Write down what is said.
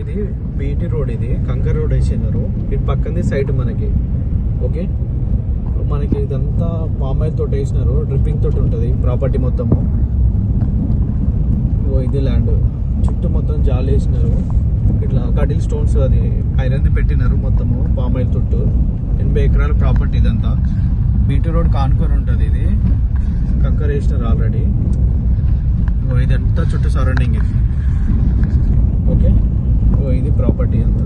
ఇది BT road, ఇది కంకర్ road వేసినారు. ఇటు పక్కనే సైట్ మనకి. ఓకే, మనకి ఇదంతా పామాయిల్ తోటి వేసినారు, డ్రిప్పింగ్ తోటి ఉంటుంది ప్రాపర్టీ మొత్తము. ఇది ల్యాండ్ చుట్టూ మొత్తం జాలి వేసినారు, ఇట్లా కటిల్ స్టోన్స్ అది ఐరన్ పెట్టినారు మొత్తము పామాయిల్ చుట్టూ. 80 ఎకరాల ప్రాపర్టీ ఇదంతా. బీటీ రోడ్ కానుకొని ఉంటుంది, ఇది కంకర్ వేసినారు ఆల్రెడీ. ఇదంతా చుట్టూ సరౌండింగ్ ఇది. ఓకే, ఇది ప్రాపర్టీ అంతా.